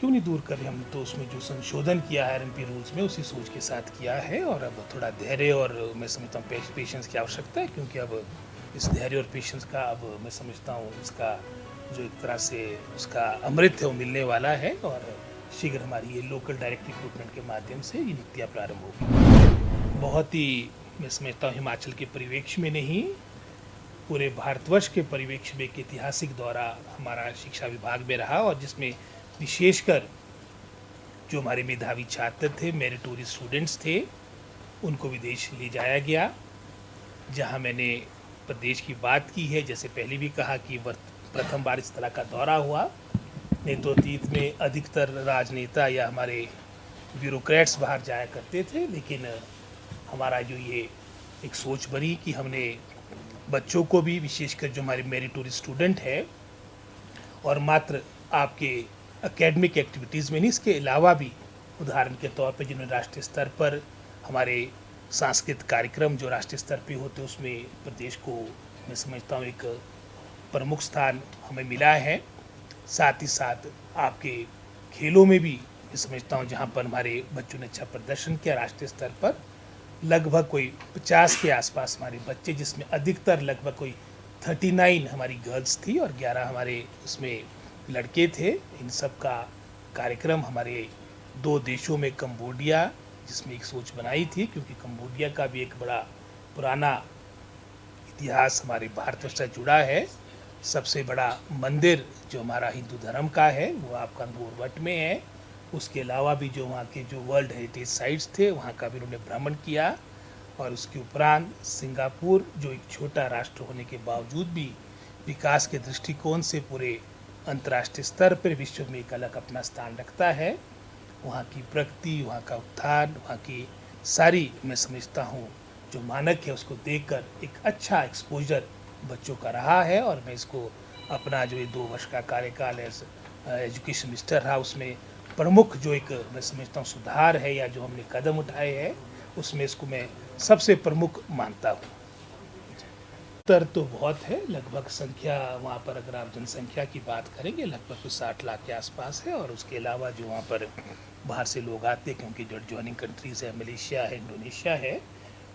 क्यों नहीं दूर कर रहे, हम तो उसमें जो संशोधन किया है आरएमपी रूल्स में उसी सोच के साथ किया है। और अब थोड़ा धैर्य और मैं समझता हूँ पेशेंस की आवश्यकता है, क्योंकि अब इस धैर्य और पेशेंस का अब मैं समझता हूँ इसका जो एक तरह से उसका अमृत है वो मिलने वाला है। और शीघ्र हमारी ये लोकल डायरेक्ट रिक्रूटमेंट के माध्यम से ये नीतियाँ प्रारंभ होगी। बहुत ही मैं समझता हूँ हिमाचल के परिवेक्ष में नहीं, पूरे भारतवर्ष के परिवेक्ष में एक ऐतिहासिक दौरा हमारा शिक्षा विभाग में रहा, और जिसमें विशेषकर जो हमारे मेधावी छात्र थे, मेरिटोरियस स्टूडेंट्स थे, उनको विदेश ले जाया गया। जहां मैंने प्रदेश की बात की है, जैसे पहले भी कहा कि प्रथम बार इस तरह का दौरा हुआ। नहीं तो अतीत में अधिकतर राजनेता या हमारे ब्यूरोक्रेट्स बाहर जाया करते थे, लेकिन हमारा जो ये एक सोच बनी कि हमने बच्चों को भी, विशेषकर जो हमारे मेरिटोरियस स्टूडेंट है, और मात्र आपके एकेडमिक एक्टिविटीज़ में नहीं, इसके अलावा भी उदाहरण के तौर पे जिन्होंने राष्ट्रीय स्तर पर हमारे सांस्कृतिक कार्यक्रम जो राष्ट्रीय स्तर पे होते उसमें प्रदेश को मैं समझता हूँ एक प्रमुख स्थान हमें मिला है। साथ ही साथ आपके खेलों में भी मैं समझता हूँ जहाँ पर हमारे बच्चों ने अच्छा प्रदर्शन किया राष्ट्रीय स्तर पर, लगभग कोई 50 के आसपास हमारे बच्चे, जिसमें अधिकतर लगभग कोई 39 हमारी गर्ल्स थी और 11 हमारे उसमें लड़के थे। इन सब का कार्यक्रम हमारे दो देशों में, कंबोडिया जिसमें एक सोच बनाई थी, क्योंकि कंबोडिया का भी एक बड़ा पुराना इतिहास हमारे भारत से जुड़ा है। सबसे बड़ा मंदिर जो हमारा हिंदू धर्म का है वो आपका गोरवट में है। उसके अलावा भी जो वहाँ के जो वर्ल्ड हेरिटेज साइट्स थे वहाँ का भी उन्होंने भ्रमण किया। और उसके उपरांत सिंगापुर, जो एक छोटा राष्ट्र होने के बावजूद भी विकास के दृष्टिकोण से पूरे अंतर्राष्ट्रीय स्तर पर विश्व में एक अलग अपना स्थान रखता है। वहाँ की प्रगति, वहाँ का उत्थान, वहाँ की सारी मैं समझता हूँ जो मानक है उसको देखकर एक अच्छा एक्सपोजर बच्चों का रहा है। और मैं इसको अपना जो ये 2 वर्ष का कार्यकाल एज एजुकेशन मिनिस्टर रहा उसमें प्रमुख जो एक मैं समझता हूँ सुधार है या जो हमने कदम उठाए हैं उसमें इसको मैं सबसे प्रमुख मानता हूँ। उत्तर तो बहुत है, लगभग संख्या वहाँ पर अगर आप जनसंख्या की बात करेंगे लगभग 60 लाख के आसपास है। और उसके अलावा जो वहाँ पर बाहर से लोग आते हैं, क्योंकि जो ज्वाइनिंग कंट्रीज़ है, मलेशिया है, इंडोनेशिया है,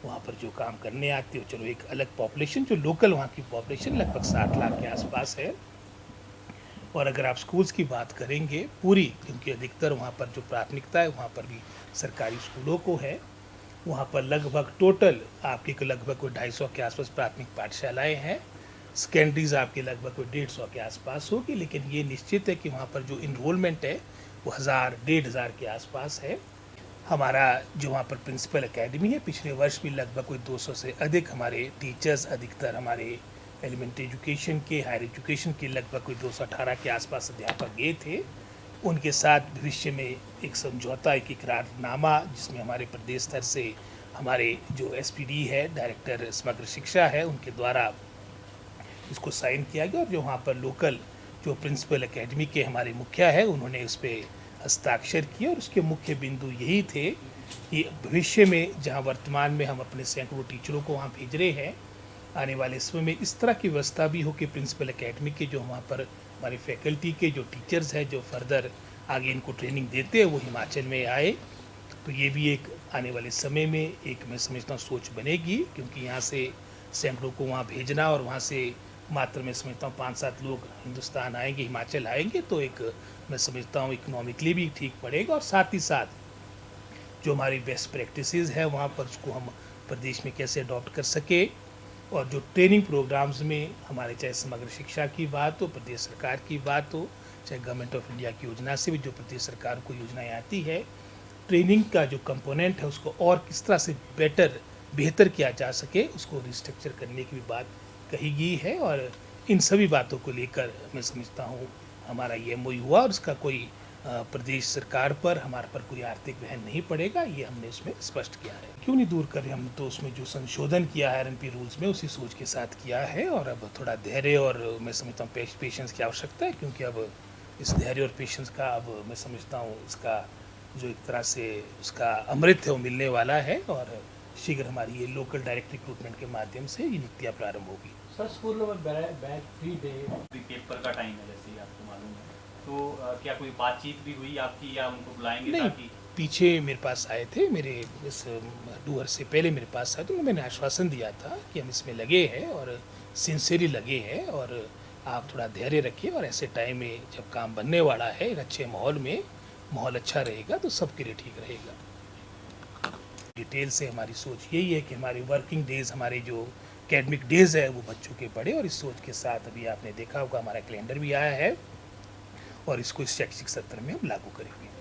वहाँ पर जो काम करने आते हो, चलो एक अलग पॉपुलेशन, जो लोकल वहाँ की पॉपुलेशन लगभग 60 लाख के आसपास है। और अगर आप स्कूल्स की बात करेंगे पूरी, क्योंकि अधिकतर वहाँ पर जो प्राथमिकता है वहाँ पर भी सरकारी स्कूलों को है, वहाँ पर लगभग टोटल आपके लगभग कोई 250 के आसपास प्राथमिक पाठशालाएँ हैं। सेकेंडरीज आपके लगभग कोई 150 के आसपास होगी, लेकिन ये निश्चित है कि वहाँ पर जो इनरोलमेंट है वो 1000-1500 के आसपास है। हमारा जो वहाँ पर प्रिंसिपल एकेडमी है, पिछले वर्ष भी लगभग कोई 200 से अधिक हमारे टीचर्स, अधिकतर हमारे एलिमेंट्री एजुकेशन के, हायर एजुकेशन के लगभग कोई 218 के आसपास अध्यापक गए थे। उनके साथ भविष्य में एक समझौता, एक इकरारनामा, जिसमें हमारे प्रदेश स्तर से हमारे जो एसपीडी है, डायरेक्टर समग्र शिक्षा है, उनके द्वारा इसको साइन किया गया। और जो वहाँ पर लोकल जो प्रिंसिपल एकेडमी के हमारे मुखिया है उन्होंने उस पर हस्ताक्षर किए। और उसके मुख्य बिंदु यही थे कि भविष्य में जहाँ वर्तमान में हम अपने सैकड़ों टीचरों को वहाँ भेज रहे हैं, आने वाले समय में इस तरह की व्यवस्था भी हो कि प्रिंसिपल एकेडमी के जो वहाँ पर हमारे फैकल्टी के जो टीचर्स हैं जो फर्दर आगे इनको ट्रेनिंग देते हैं वो हिमाचल में आए। तो ये भी एक आने वाले समय में एक मैं समझता हूँ सोच बनेगी, क्योंकि यहाँ से सैकड़ों को वहाँ भेजना और वहाँ से मात्र मैं समझता हूँ 5-7 लोग हिंदुस्तान आएंगे, हिमाचल आएंगे, तो एक मैं समझता हूँ इकोनॉमिकली भी ठीक पड़ेगा। और साथ ही साथ जो हमारी बेस्ट प्रैक्टिसेस है वहाँ पर उसको हम प्रदेश में कैसे अडॉप्ट कर सके। और जो ट्रेनिंग प्रोग्राम्स में हमारे, चाहे समग्र शिक्षा की बात हो, प्रदेश सरकार की बात हो, चाहे गवर्नमेंट ऑफ इंडिया की योजना से भी जो प्रदेश सरकार को योजनाएं आती है, ट्रेनिंग का जो कंपोनेंट है उसको और किस तरह से बेहतर किया जा सके, उसको रिस्ट्रक्चर करने की भी बात कही गई है। और इन सभी बातों को लेकर मैं समझता हूँ हमारा ये एमओयू हुआ, और उसका कोई प्रदेश सरकार पर, हमारे पर कोई आर्थिक वहन नहीं पड़ेगा, ये हमने उसमें स्पष्ट किया है। क्यों नहीं दूर कर रहे, हम तो उसमें जो संशोधन किया है आरएमपी रूल्स में उसी सोच के साथ किया है। और अब थोड़ा धैर्य और मैं समझता हूँ पेशेंस की आवश्यकता है, क्योंकि अब इस धैर्य और पेशेंस का अब मैं समझता हूँ इसका जो एक तरह से उसका अमृत है वो मिलने वाला है। और शीघ्र हमारी ये लोकल डायरेक्ट रिक्रूटमेंट के माध्यम से ये नीतियाँ प्रारंभ होगी। सर, स्कूलों में बैग फ्री डे पेपर का टाइम है, जैसे ही आपको मालूम है, तो क्या कोई बातचीत भी हुई आपकी या उनको बुलाएंगे नहीं, ताकि? पीछे मेरे पास आए थे, मेरे इस डूअर से पहले मेरे पास आए, तो मैंने आश्वासन दिया था कि हम इसमें लगे हैं और सिंसियरली लगे हैं, और आप थोड़ा धैर्य रखिए, और ऐसे टाइम में जब काम बनने वाला है एक अच्छे माहौल में, माहौल अच्छा रहेगा तो सबके लिए ठीक रहेगा। डिटेल से हमारी सोच यही है कि हमारे वर्किंग डेज, हमारे जो एकेडमिक डेज है वो बच्चों के बढ़े, और इस सोच के साथ अभी आपने देखा होगा हमारा कैलेंडर भी आया है, और इसको इस शैक्षिक सत्र में हम लागू करेंगे।